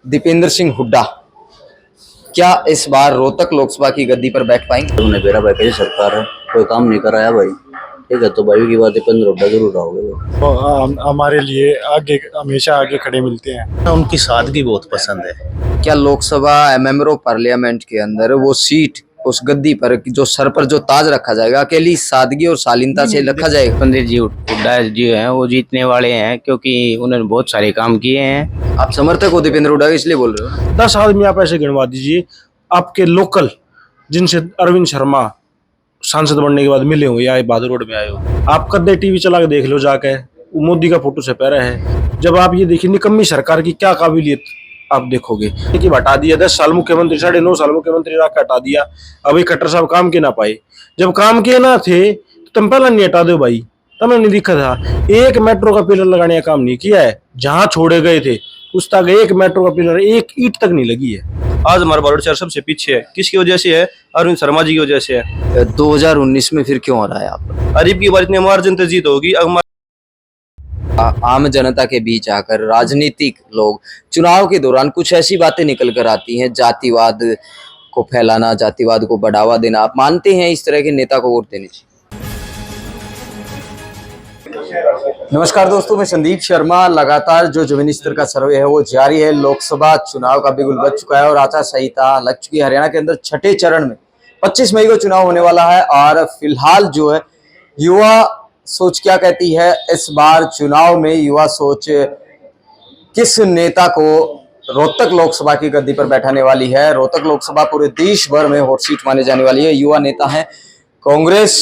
दीपेंद्र सिंह हुड्डा क्या इस बार रोहतक लोकसभा की गद्दी पर बैठ पाएंगे? उन्होंने बेरा बैठे सरकार है, कोई काम नहीं कराया भाई। ठीक है, तो भाई की बात दीपेंद्र हुड्डा जरूर आओगे भाई। वो हमारे लिए आगे हमेशा आगे खड़े मिलते हैं। उनकी सादगी बहुत पसंद है। क्या लोकसभा मेंबर ऑफ पार्लियामेंट के अंदर वो सीट उस गद्दी पर जो सर पर जो ताज रखा जाएगा अकेली सादगी और शालीनता से रखा जाएगा? पंडित जी हुड्डा जी हैं वो जीतने वाले हैं क्योंकि उन्होंने बहुत सारे काम किए हैं। आप समर्थक हो दीपेंद्र हुड्डा के इसलिए बोल रहे हो? 10 आदमी आप ऐसे गिनवा दीजिए आपके लोकल जिनसे अरविंद शर्मा सांसद बनने के बाद मिले हो या बहादुर रोड में आए हो। आप कदे टीवी चला के देख लो जाके, वो मोदी का फोटो से पैरा है। जब आप ये देखिए निकम्मी सरकार की क्या काबिलियत आप देखोगे कि हटा दिया 10 साल मुख्यमंत्री, 9.5 साल मुख्यमंत्री रख के हटा दिया। अब ये खट्टर साहब काम के ना पाए, जब काम के ना थे तो तुम पहला नहीं हटा दो भाई, तब नहीं दिखा था। एक मेट्रो का पिलर लगाने का काम नहीं किया है, जहां छोड़े गए थे उस तक एक मेट्रो का पिलर एक ईंट तक नहीं लगी है। आज हमारा बालोद सबसे पीछे है, किसकी वजह से है? अरविंद शर्मा जी की वजह से है। 2019 में फिर क्यों हो रहा है आप? अरीब की बार इतनी मार्जिन से जीत होगी। आम जनता के बीच आकर राजनीतिक लोग चुनाव के दौरान कुछ ऐसी बातें निकल कर आती हैं, जातिवाद को फैलाना, जातिवाद को बढ़ावा देना। आप मानते हैं इस तरह के नेता को वोट देनी चाहिए? नमस्कार दोस्तों, मैं संदीप शर्मा। लगातार जो जमीनी स्तर का सर्वे है वो जारी है। लोकसभा चुनाव का बिगुल बज चुका है और आचार संहिता लग चुकी है। हरियाणा के अंदर छठे चरण में 25 मई को चुनाव होने वाला है और फिलहाल जो है युवा सोच क्या कहती है, इस बार चुनाव में युवा सोच किस नेता को रोहतक लोकसभा की गद्दी पर बैठाने वाली है? रोहतक लोकसभा पूरे देश भर में हॉट सीट माने जाने वाली है। युवा नेता हैं, कांग्रेस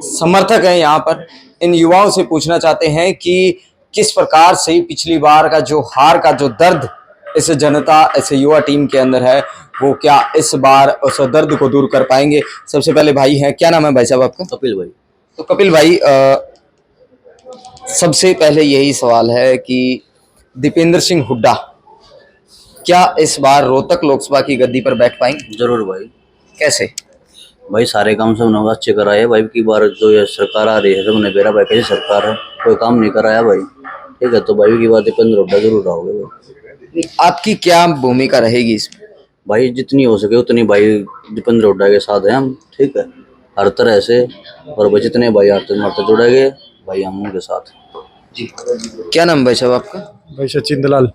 समर्थक हैं यहाँ पर। इन युवाओं से पूछना चाहते हैं कि किस प्रकार से पिछली बार का जो हार का जो दर्द इस जनता, इस युवा टीम के अंदर है, वो क्या इस बार उस दर्द को दूर कर पाएंगे? सबसे पहले भाई हैं, क्या नाम है भाई साहब आपका? कपिल भाई। तो कपिल भाई, सबसे पहले यही सवाल है कि दीपेंद्र सिंह हुड्डा क्या इस बार रोहतक लोकसभा की गद्दी पर बैठ पाएंगे? जरूर भाई। कैसे? भाई सारे काम सब नवा अच्छे कराए भाई की बार जो ये सरकार आ रही है, सबने बेरा बैठे सरकार है, कोई काम नहीं कराया भाई। ठीक है, तो भाई की बात दीपेंद्र हुड्डा जरूर आओगे भाई। आपकी क्या भूमिका रहेगी इसमें? भाई जितनी हो सके उतनी भाई दीपेंद्र हुड्डा के साथ हैं हम। ठीक है, हर तरह से। और भाई जितने भाई आते मरते जुड़ेंगे भाई हम उनके साथ। जी, क्या नाम भाई साहब आपका? भाई सचिन दलाल।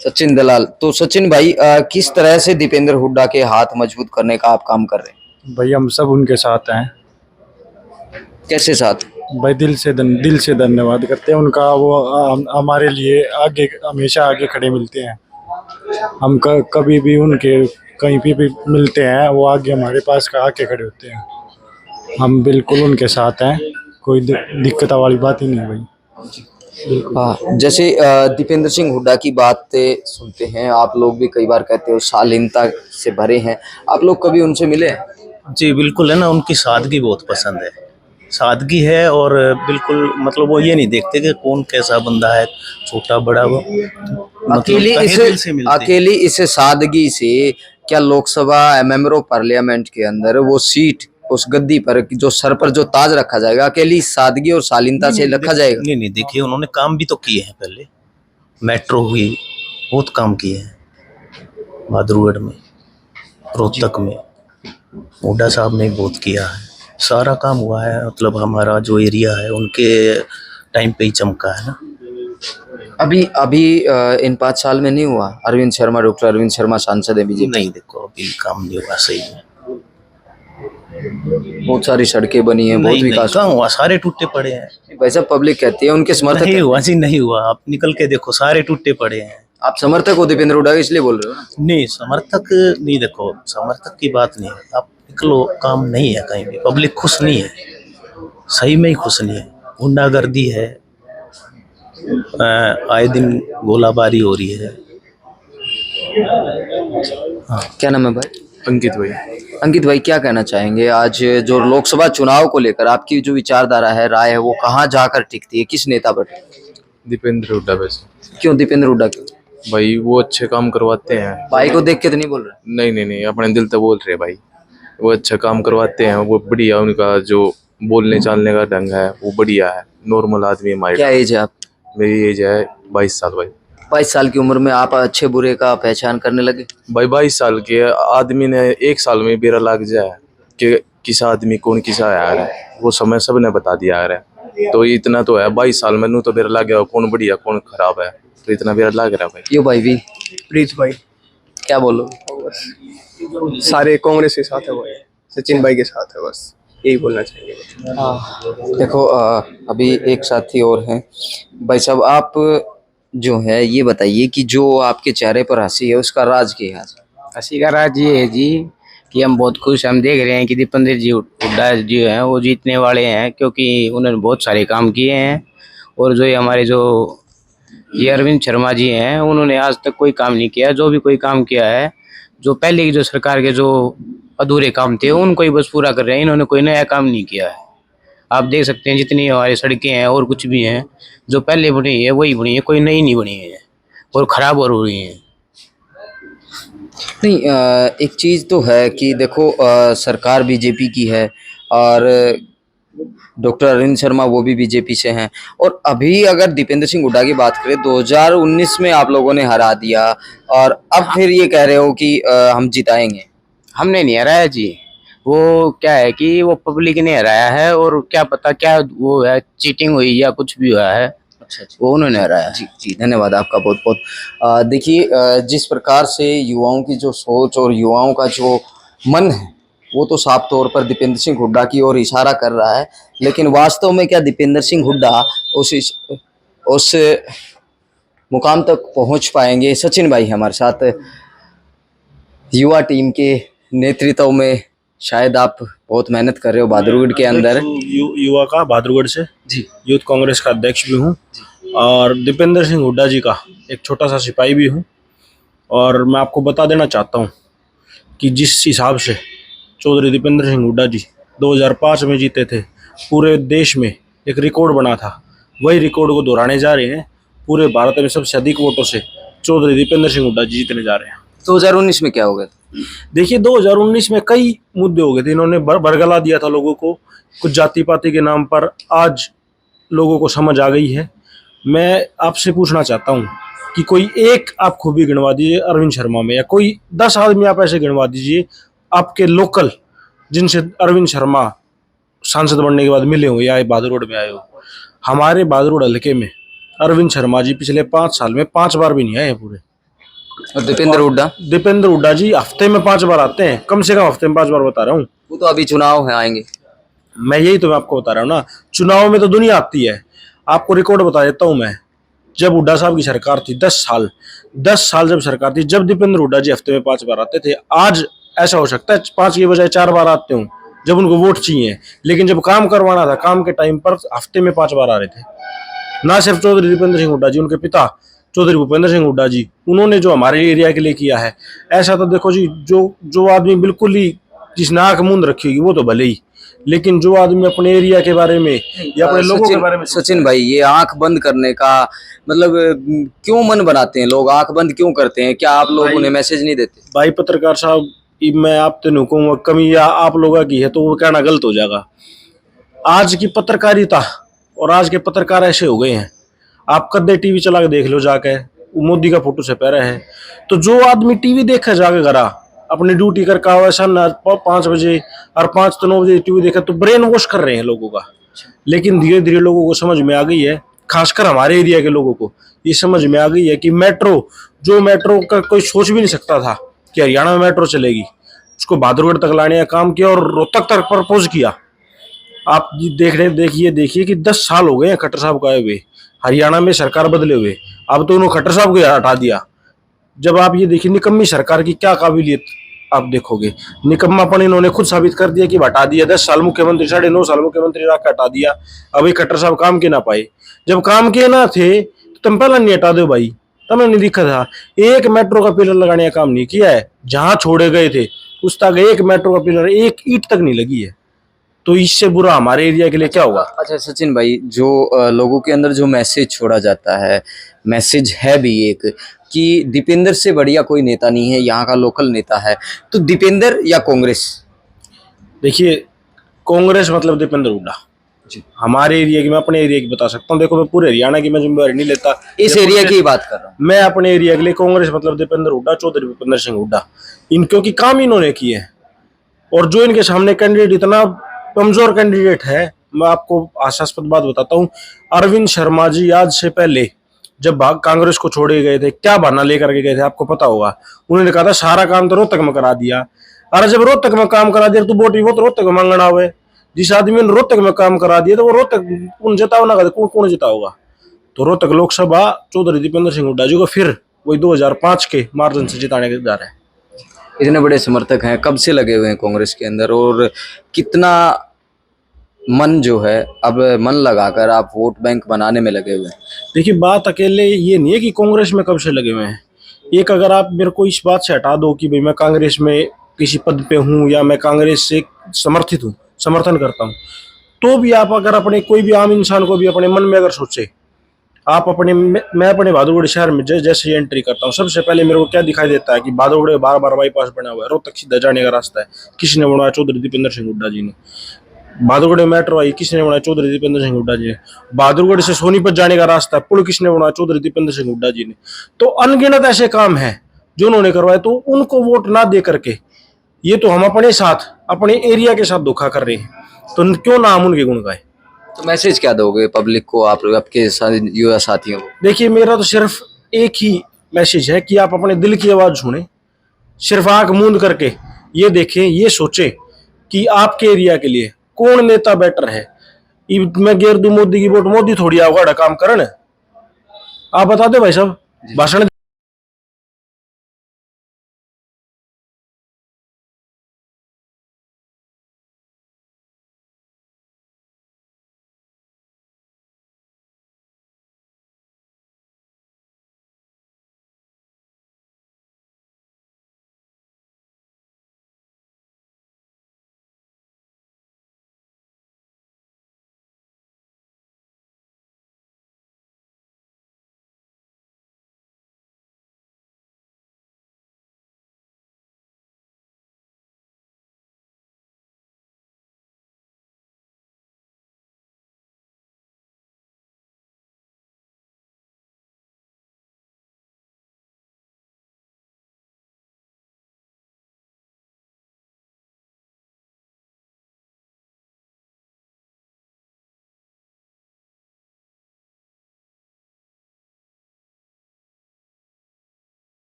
सचिन दलाल। तो सचिन भाई, किस तरह से दीपेंद्र हुड्डा के हाथ मजबूत करने का आप काम कर रहे हैं? भाई हम सब उनके साथ हैं। कैसे साथ? भाई दिल से धन्यवाद करते हैं उनका। वो हमारे लिए आगे हमेशा आगे खड़े मिलते हैं। हम कभी भी उनके कहीं भी मिलते हैं, वो आगे हमारे पास आके खड़े होते हैं। हम बिल्कुल उनके साथ हैं, कोई दिक्कत वाली बात ही नहीं भाई। हाँ, जैसे दीपेंद्र सिंह हुड्डा की बातें सुनते हैं आप लोग भी, कई बार कहते हो शालीनता से भरे हैं। आप लोग कभी उनसे मिले हैं? जी बिल्कुल है ना, उनकी सादगी बहुत पसंद है। सादगी है और बिल्कुल मतलब वो ये नहीं देखते कि कौन कैसा बंदा है, छोटा बड़ा। वो अकेली इस सादगी से क्या लोकसभा मेंबर ऑफ पार्लियामेंट के अंदर वो सीट उस गद्दी पर जो सर पर जो ताज रखा जाएगा अकेली सादगी और शालीनता से रखा जाएगा? नहीं देखिए, उन्होंने काम भी तो किए हैं। पहले मेट्रो हुई, बहुत काम किए हैं बहादुरगढ़ में, रोहतक में। हुड्डा साहब ने बहुत किया है, सारा काम हुआ है। मतलब हमारा जो एरिया है उनके टाइम पे ही चमका है ना। अभी इन 5 साल में नहीं हुआ? अरविंद शर्मा, डॉक्टर अरविंद शर्मा सांसद है बीजेपी। नहीं देखो, अभी काम नहीं हुआ सही में। बहुत सारी सड़कें बनी हैं, बहुत विकास कहाँ हुआ, सारे टूटे पड़े हैं। वैसा पब्लिक कहती है, उनके समर्थक नहीं हुआ जी, नहीं हुआ। आप निकल के देखो, सारे टूटे पड़े हैं। आप समर्थक हो दीपेंद्र हुड्डा के इसलिए बोल रहे हो ना? नहीं, समर्थक नहीं। देखो, समर्थक की बात नहीं है। आप निकलो, काम नहीं है कहीं भी, पब्लिक खुश नहीं है, सही में ही खुश नहीं है। गुंडागर्दी है, आए दिन गोलाबारी हो रही है। हाँ, क्या नाम है भाई? अंकित भाई। अंकित भाई, क्या कहना चाहेंगे आज जो लोकसभा चुनाव को लेकर आपकी जो विचारधारा है, राय है, वो कहाँ जाकर टिकती है, किस नेता पर? दीपेंद्र हुड्डा। वैसे क्यों दीपेंद्र हुड्डा क्यों? भाई वो अच्छे काम करवाते हैं। भाई को देख के तो नहीं बोल रहे? नहीं, अपने दिल से बोल रहे भाई। वो अच्छा काम करवाते हैं, वो बढ़िया। उनका जो बोलने चालने का ढंग है वो बढ़िया है। नॉर्मल आदमी माइंड। क्या एज है आप? मेरी एज है 22 साल भाई। 22 साल की उम्र में आप अच्छे बुरे का पहचान करने लगे? भाई 22 साल के आदमी ने 1 साल में बेरा लग जाए कि किस आदमी कौन किसा है यार, वो समय सब ने बता दिया यार। तो इतना तो है, 22 साल में तो बेरा लग गया कौन बढ़िया कौन खराब है, तो इतना बेरा लग रहा है भाई। यो भाई भी प्रीत भाई क्या बोलो? सारे कांग्रेस के साथ है भाई, सचिन भाई के साथ है, बस यही बोलना चाहेंगे। देखो अभी एक साथी और हैं। भाई साहब आप जो है ये बताइए कि जो आपके चेहरे पर हंसी है उसका राज क्या है? हंसी का राज ये है जी कि हम बहुत खुश, हम देख रहे हैं कि दीपेंद्र जी हुड्डा जो हैं वो जीतने वाले हैं, क्योंकि उन्होंने बहुत सारे काम किए हैं। और जो ये हमारे जो ये अरविंद शर्मा जी हैं, उन्होंने आज तक कोई काम नहीं किया। जो भी कोई काम किया है, जो पहले की जो सरकार के जो अधूरे काम थे उनको ही बस पूरा कर रहे हैं, इन्होंने कोई नया काम नहीं किया है। आप देख सकते हैं जितनी हमारी सड़कें हैं और कुछ भी हैं, जो पहले बनी है वही बनी है, कोई नई नहीं बनी है और ख़राब हो रही है। नहीं एक चीज़ तो है कि देखो सरकार बीजेपी की है और डॉक्टर अरविंद शर्मा वो भी बीजेपी से हैं। और अभी अगर दीपेंद्र सिंह हुड्डा की बात करें 2019 में आप लोगों ने हरा दिया और अब फिर ये कह रहे हो कि हम जिताएंगे। हमने नहीं हराया जी, वो क्या है कि वो पब्लिक ने हराया है, और क्या पता क्या वो है, चीटिंग हुई या कुछ भी हुआ है, अच्छा वो उन्होंने हराया। जी जी धन्यवाद आपका बहुत बहुत। देखिए जिस प्रकार से युवाओं की जो सोच और युवाओं का जो मन है वो तो साफ तौर पर दीपेंद्र सिंह हुड्डा की ओर इशारा कर रहा है, लेकिन वास्तव में क्या दीपेंद्र सिंह हुड्डा उस मुकाम तक पहुंच पाएंगे? सचिन भाई हमारे साथ युवा टीम के नेतृत्व में, शायद आप बहुत मेहनत कर रहे हो बहादुरगढ़ के अंदर। युवा का बहादुरगढ़ से जी यूथ कांग्रेस का अध्यक्ष भी हूँ और दीपेंद्र सिंह हुड्डा जी का एक छोटा सा सिपाही भी हूँ। और मैं आपको बता देना चाहता हूँ कि जिस हिसाब से चौधरी दीपेंद्र सिंह हुड्डा जी 2005 में जीते थे, पूरे देश में एक रिकॉर्ड बना था, वही रिकॉर्ड को दोहराने जा रहे हैं। पूरे भारत में सबसे अधिक वोटों से चौधरी दीपेंद्र सिंह हुड्डा जी जीतने जा रहे हैं। 2019 में क्या होगा? देखिए 2019 में कई मुद्दे हो गए थे, इन्होंने बरगला दिया था लोगों को कुछ जाति पाति के नाम पर। आज लोगों को समझ आ गई है। मैं आपसे पूछना चाहता हूँ कि कोई एक आप खूबी गिनवा दीजिए अरविंद शर्मा में, या कोई 10 आदमी आप ऐसे गिनवा दीजिए आपके लोकल जिनसे अरविंद शर्मा सांसद बनने के बाद मिले हो या बहादुरगढ़ में आए हो। हमारे बहादुरगढ़ हल्के में अरविंद शर्मा जी पिछले 5 साल में 5 बार भी नहीं आए पूरे। और दीपेंद्र हुड्डा जी हफ्ते में 5 बार आते हैं, कम से कम हफ्ते में 5 बार बता रहा हूँ। वो तो अभी चुनाव है, आएंगे। मैं आपको बता रहा हूँ ना, चुनाव में तो दुनिया आती है। आपको रिकॉर्ड बता देता हूँ मैं, जब हुड्डा साहब की सरकार थी 10 साल जब सरकार थी, जब दीपेंद्र हुड्डा जी हफ्ते में 5 बार आते थे। आज ऐसा हो सकता है 5 की बजाय 4 बार आते हूँ जब उनको वोट चाहिए, लेकिन जब काम करवाना था काम के टाइम पर हफ्ते में 5 बार आ रहे थे। ना सिर्फ चौधरी दीपेंद्र सिंह हुड्डा जी, उनके पिता चौधरी भूपेंद्र सिंह हुड्डा जी, उन्होंने जो हमारे एरिया के लिए किया है, ऐसा तो देखो जी, जो आदमी बिल्कुल ही जिसने आंख मूंद रखी होगी वो तो भले ही, लेकिन जो आदमी अपने एरिया के बारे में या अपने लोगों के बारे में। सचिन भाई ये आंख बंद करने का मतलब क्यों मन बनाते हैं लोग, आंख बंद क्यों करते हैं? क्या आप लोग उन्हें मैसेज नहीं देते? भाई पत्रकार साहब, मैं आप तो नहीं कहूँगा कमी या आप लोगों की है तो वो कहना गलत हो जाएगा। आज की पत्रकारिता और आज के पत्रकार ऐसे हो गए हैं, आप कदे टीवी चला के देख लो जाके, मोदी का फोटो से पैरा है। तो जो आदमी टीवी देखे जाके घरा अपनी ड्यूटी करके आवे शाम 5 बजे और 5 तो 9 बजे टीवी देखा, तो ब्रेन वॉश कर रहे हैं लोगों का। लेकिन धीरे धीरे लोगों को समझ में आ गई है, खासकर हमारे एरिया के लोगों को ये समझ में आ गई है कि मेट्रो का कोई सोच भी नहीं सकता था कि हरियाणा में मेट्रो चलेगी, उसको बहादुरगढ़ तक लाने का काम किया और रोहतक तक प्रपोज किया। आप देखिए कि 10 साल हो गए हैं खट्टर साहब को आए हुए, हरियाणा में सरकार बदले हुए, अब तो उन्होंने खट्टर साहब को हटा दिया। जब आप ये देखिए निकम्मी सरकार की क्या काबिलियत आप देखोगे, निकम्मापन इन्होंने खुद साबित कर दिया कि हटा दिया। 10 साल मुख्यमंत्री, 9.5 साल मुख्यमंत्री रख हटा दिया। अभी खट्टर साहब काम के ना पाए, जब काम के ना थे तो तुम पहला नहीं हटा दो भाई, तुम्हें नहीं दिखा था। एक मेट्रो का पिलर लगाने का काम नहीं किया है, जहां छोड़े गए थे उस तक एक मेट्रो का पिलर, एक ईंट तक नहीं लगी है। तो इससे बुरा हमारे एरिया के लिए क्या होगा? अच्छा सचिन भाई, जो लोगों के अंदर जो मैसेज छोड़ा जाता है, मैसेज है भी एक कि दीपेंद्र से बढ़िया कोई नेता नहीं है, यहाँ का लोकल नेता है, तो दीपेंद्र या कांग्रेस? देखिए कांग्रेस मतलब दीपेंद्र हुड्डा, हमारे एरिया की, मैं अपने एरिया की बता सकता हूँ। देखो मैं पूरे हरियाणा की मैं जिम्मेवारी नहीं लेता, इस एरिया की बात कर रहा हूँ। मैं अपने एरिया के लिए कांग्रेस मतलब दीपेंद्र हुड्डा, चौधरी भूपेंद्र सिंह हुड्डा, क्योंकि काम इन्होंने किए हैं। और जो इनके सामने कैंडिडेट इतना कमजोर कैंडिडेट है, मैं आपको आशास्पद बात बताता हूँ। अरविंद शर्मा जी आज से पहले जब भाग कांग्रेस को छोड़े गए थे, क्या बहाना लेकर के गए थे आपको पता होगा। उन्होंने कहा था सारा काम तो रोहतक में करा दिया। अरे जब रोहतक में काम करा दिया तो वोट भी रोहतक में मांगना हुए। जिस आदमी ने रोहतक में काम करा दिया तो वो रोहतक कौन जिताओ ना, कौन जिताओगा। तो रोहतक लोकसभा चौधरी दीपेंद्र सिंह हुड्डा जी को फिर वही 2005 के मार्जिन से जिताने के जा रहे हैं। इतने बड़े समर्थक हैं, कब से लगे हुए हैं कांग्रेस के अंदर, और कितना मन जो है अब मन लगाकर आप वोट बैंक बनाने में लगे हुए हैं? देखिए बात अकेले ये नहीं है कि कांग्रेस में कब से लगे हुए हैं। एक अगर आप मेरे को इस बात से हटा दो कि भाई मैं कांग्रेस में किसी पद पे हूँ या मैं कांग्रेस से समर्थित हूँ, समर्थन करता हूँ, तो भी आप अगर अपने कोई भी आम इंसान को भी अपने मन में अगर सोचे, आप अपने मैं अपने भादुगुड़ शहर में जैसे एंट्री करता हूँ, सबसे पहले मेरे को क्या दिखाई देता है कि भादुगुड़ बार बाईपास बना हुआ है, रोहतक सीधा जाने का रास्ता है, किसने बनवाया? चौधरी दीपेंद्र सिंह हुड्डा जी ने। बहादुरगढ़ मेट्रो आई, किसने बनाया? चौधरी दीपेंद्र सिंह हुड्डा जी ने। बहादुरगढ़ से सोनीपत जाने का रास्ता पुल किसने बनाया? चौधरी दीपेंद्र सिंह हुड्डा जी ने। तो अनगिनत ऐसे काम हैं जो उन्होंने करवाए, तो उनको वोट ना दे करके ये तो हम अपने साथ अपने एरिया के साथ धोखा कर रहे हैं, तो क्यों ना हम उनके गुण गाए। तो मैसेज क्या दोगे पब्लिक को, आप आपके युवा साथियों को? देखिए मेरा तो सिर्फ एक ही मैसेज है कि आप अपने दिल की आवाज सुने, सिर्फ आंख मूंद करके ये देखें, ये सोचें कि आपके एरिया के लिए कौन नेता बेटर है। मैं गेर दूं मोदी की वोट, मोदी थोड़ी आओगा काम करन। आप बता दो भाई साहब, भाषण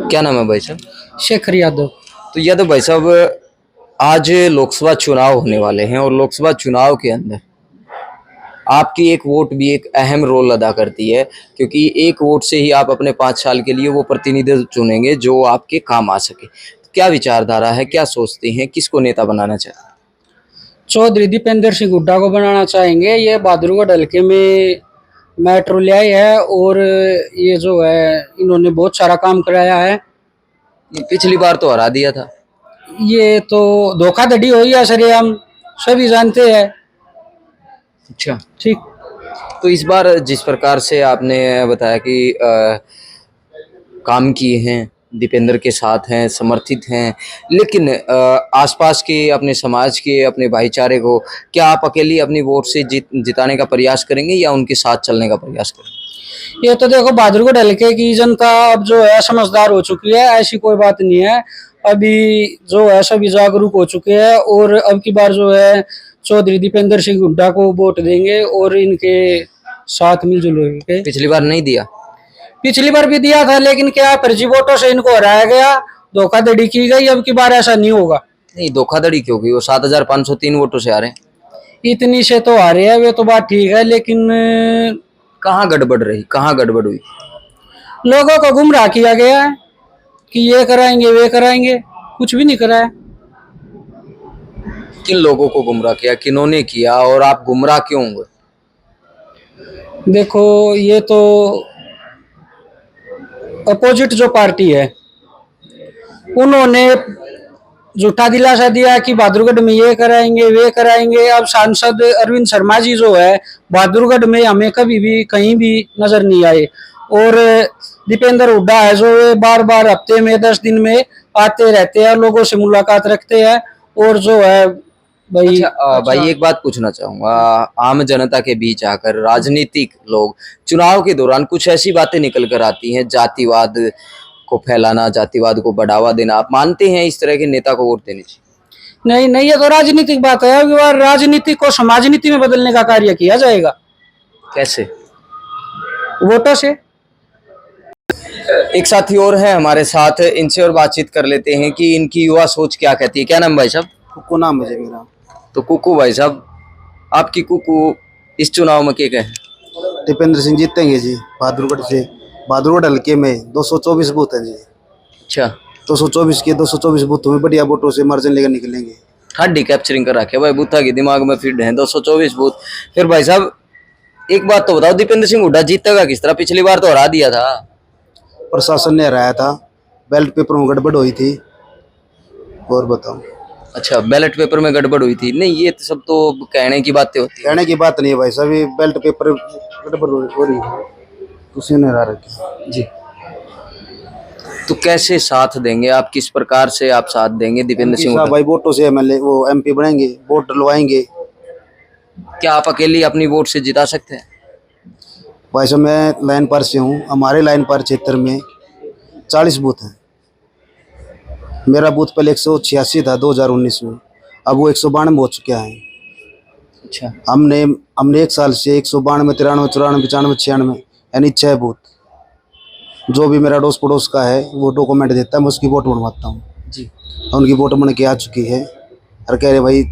क्या नाम है भाई साहब? शेखर यादव। तो यादव भाई साहब, आज लोकसभा चुनाव होने वाले हैं और लोकसभा चुनाव के अंदर आपकी एक वोट भी एक अहम रोल अदा करती है, क्योंकि एक वोट से ही आप अपने 5 साल के लिए वो प्रतिनिधि चुनेंगे जो आपके काम आ सके। तो क्या विचारधारा है, क्या सोचते हैं, किसको नेता बनाना चाहते हैं? चौधरी दीपेंद्र सिंह हुड्डा को बनाना चाहेंगे। ये बहादुरगढ़ हल्के में मेट्रो ले आई है और ये जो है इन्होंने बहुत सारा काम कराया है। ये पिछली बार तो हरा दिया था। ये तो धोखाधड़ी हुई है सर, हम सभी जानते हैं। अच्छा, ठीक। तो इस बार जिस प्रकार से आपने बताया कि काम किए हैं, दीपेंद्र के साथ हैं, समर्थित हैं, लेकिन आसपास के अपने समाज के अपने भाईचारे को क्या आप अकेली अपनी वोट से जिताने का प्रयास करेंगे या उनके साथ चलने का प्रयास करेंगे? ये तो देखो बहादुरगढ़ हल्के की जनता अब जो है समझदार हो चुकी है, ऐसी कोई बात नहीं है। अभी जो है सभी जागरूक हो चुके हैं और अब की बार जो है चौधरी दीपेंद्र सिंह हुड्डा को वोट देंगे और इनके साथ मिलजुल के। पिछली बार नहीं दिया? पिछली बार भी दिया था, लेकिन क्या फर्जी वोटों से इनको हराया गया, धोखाधड़ी की गई। अब की बार ऐसा नहीं होगा। नहीं, धोखाधड़ी क्यों की? वो 7,503 वोटों से आ रहे हैं। इतनी से तो आ रहे हैं, वे तो बात ठीक है, लेकिन कहाँ गड़बड़ रही, कहाँ गड़बड़ हुई? लोगों को गुमराह किया गया है कि ये कराएंगे वे कराएंगे, कुछ भी नहीं कराया। किन लोगों को गुमराह किया, किन्होंने किया, और आप गुमराह क्यों हुए? देखो ये तो अपोजिट जो पार्टी है उन्होंने झूठा दिलासा दिया कि बहादुरगढ़ में ये कराएंगे वे कराएंगे। अब सांसद अरविंद शर्मा जी जो है बहादुरगढ़ में हमें कभी भी कहीं भी नजर नहीं आए। और दीपेंद्र हुड्डा है जो बार बार हफ्ते में 10 दिन में आते रहते हैं, लोगों से मुलाकात रखते हैं। और जो है भाई अच्छा, भाई एक बात पूछना चाहूंगा, आम जनता के बीच आकर राजनीतिक लोग चुनाव के दौरान कुछ ऐसी बातें निकल कर आती हैं, जातिवाद को फैलाना, जातिवाद को बढ़ावा देना, आप मानते हैं इस तरह के नेता को वोट देनी चाहिए? नहीं नहीं, ये तो राजनीतिक बात है। अब बार राजनीति को समाजनीति में बदलने का कार्य किया जाएगा। कैसे? वोटों से। एक साथी और है हमारे साथ, इनसे और बातचीत कर लेते हैं कि इनकी युवा सोच क्या कहती है। क्या नाम भाई साहब? कुकू नाम है मेरा। तो कुकू भाई साहब, आपकी कुकू इस चुनाव में क्या कहे? दीपेंद्र सिंह जीतेंगे जी बहादुरगढ़ से। बहादुरगढ़ हल्के में 224 बूथ हैं जी। अच्छा, 224 के 224 बूथों में बढ़िया वोटों से मार्जिन लेकर निकलेंगे। थर्ड कैप्चरिंग कर रखे भाई, बूथा के दिमाग में फिट है 224 बूथ। फिर भाई साहब एक बात तो बताओ, दीपेंद्र सिंह हुड्डा जीतेगा किस तरह? पिछली बार तो हरा दिया था। प्रशासन ने हराया था, बैलेट पेपर में गड़बड़ हुई थी। और बताओ। अच्छा, बैलेट पेपर में गड़बड़ हुई थी? नहीं, ये तो सब तो कहने की बातें होती है। कहने की बात नहीं है भाई साहब, ये बैलेट पेपर गड़बड़ हो रही है, उसी ने हरा रखी जी। तो कैसे साथ देंगे आप? किस प्रकार से आप साथ देंगे दीपेंद्र सिंह हुड्डा? भाई वोटों से एमएलए वो एमपी बनेंगे, वोट डलवाएंगे। क्या आप अकेले अपनी वोट से जिता सकते हैं? भाई साहब मैं लाइन पर से हूँ, हमारे लाइन पर क्षेत्र में 40 बूथ हैं। मेरा बूथ पहले 186 था 2019 में, अब वो 192 हो चुका है। अच्छा, हमने एक साल से 192, 93, 94, 95, 96 यानी 6 बूथ। जो भी मेरा अड़ोस पड़ोस का है वो डॉक्यूमेंट देता है, मैं उसकी वोट बनवाता हूँ जी। उनकी वोट बन के आ चुकी है और कह रहे भाई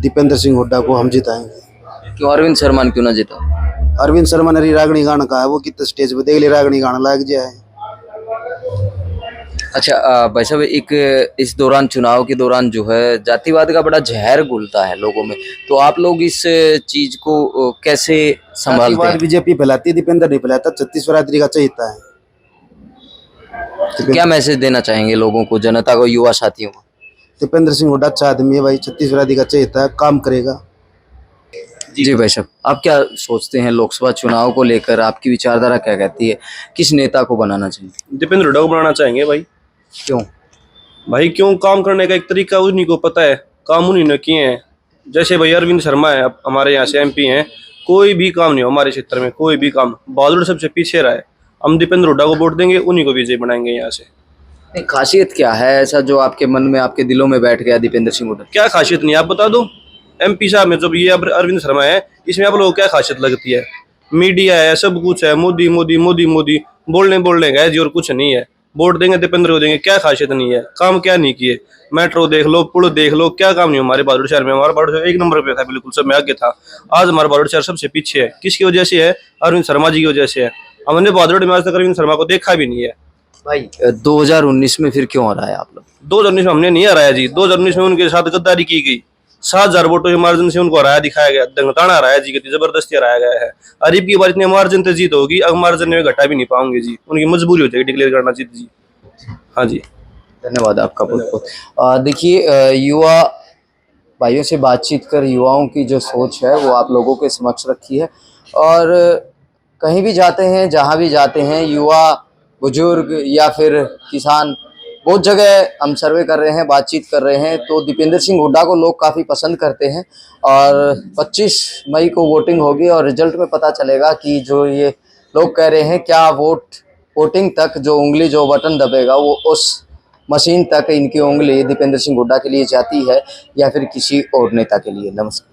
दीपेंद्र सिंह हुड्डा को हम जिताएंगे। क्यों अरविंद शर्मा ने क्यों ना जीता? अरविंद शर्मा ने रागनी गाना कहा है, वो कितने स्टेज पे देख ले रागनी गाना लग जाए है। अच्छा, भाई साहब एक इस दौरान, चुनाव के दौरान जो है जातिवाद का बड़ा जहर घुलता है लोगों में, तो आप लोग इस चीज को कैसे संभालते हैं? बीजेपी फैलाती, दीपेंद्र नहीं फैलाता, 36 बरादरी का चहिता है। क्या मैसेज देना चाहेंगे लोगों को, जनता को, युवा साथियों को? दीपेंद्र सिंह हुड्डा अच्छा आदमी है भाई, 36 बरादरी का चहिता है, काम करेगा। जी भाई साहब, आप क्या सोचते हैं लोकसभा चुनाव को लेकर? आपकी विचारधारा क्या कहती है? किस नेता को बनाना चाहिए? दीपेंद्र हुड्डा को बनाना चाहेंगे भाई। क्यों भाई क्यों? काम करने का एक तरीका उन्हीं को पता है, काम उन्हीं ने किए हैं। जैसे भाई अरविंद शर्मा है, अब हमारे यहाँ से एमपी हैं, कोई भी काम नहीं हो हमारे क्षेत्र में, कोई भी काम। बहादुर सबसे पीछे रहा है। हम दीपेंद्र हुड्डा को वोट देंगे, उन्हीं को विजय बनाएंगे यहाँ से। नहीं, खासियत क्या है ऐसा जो आपके मन में, आपके दिलों में बैठ गया दीपेंद्र सिंह हुड्डा? क्या खासियत नहीं आप बता दो। एमपी साहब में जब ये अरविंद शर्मा है, इसमें आप लोगों को क्या खासियत लगती है? मीडिया है, सब कुछ है, मोदी मोदी मोदी मोदी बोलने गए जी, और कुछ नहीं है। वोट देंगे दीपेंद्र को देंगे, क्या खासियत नहीं है? काम क्या नहीं किए? मेट्रो देख लो, पुल देख लो, क्या काम नहीं हमारे बहादुर शहर में। हमारा बहादुर शहर 1 नंबर पे था, बिल्कुल सब में आगे था। आज हमारा बहादुर शहर सबसे पीछे है। किसकी वजह से है? अरविंद शर्मा जी की वजह से है। हमने बहादुर में आज तक अरविंद शर्मा को देखा भी नहीं है। भाई 2019 में फिर क्यों हराया आप लोग? 2019 में हमने नहीं हराया जी। 2019 में उनके साथ गद्दारी की गई, 7,000 वोटों के मार्जिन से उनको हराया दिखाया गया, दंगताना हराया जी, कितनी जबरदस्ती हराया गया है। अरीब की बार इतने मार्जिन से जीत होगी, अब मार्जिन में घटा भी नहीं पाओगे जी, उनकी मजबूरी हो जाएगी डिक्लेयर करना जीत जी। हाँ जी, धन्यवाद आपका बहुत बहुत। देखिए, युवा भाइयों से बातचीत कर युवाओं की जो सोच है वो आप लोगों के समक्ष रखी है। और कहीं भी जाते हैं, जहाँ भी जाते हैं, युवा, बुजुर्ग या फिर किसान, बहुत जगह हम सर्वे कर रहे हैं, बातचीत कर रहे हैं, तो दीपेंद्र सिंह हुड्डा को लोग काफ़ी पसंद करते हैं। और 25 मई को वोटिंग होगी और रिजल्ट में पता चलेगा कि जो ये लोग कह रहे हैं, क्या वोटिंग तक जो उंगली, जो बटन दबेगा, वो उस मशीन तक इनकी उंगली दीपेंद्र सिंह हुड्डा के लिए जाती है या फिर किसी और नेता के लिए। नमस्कार।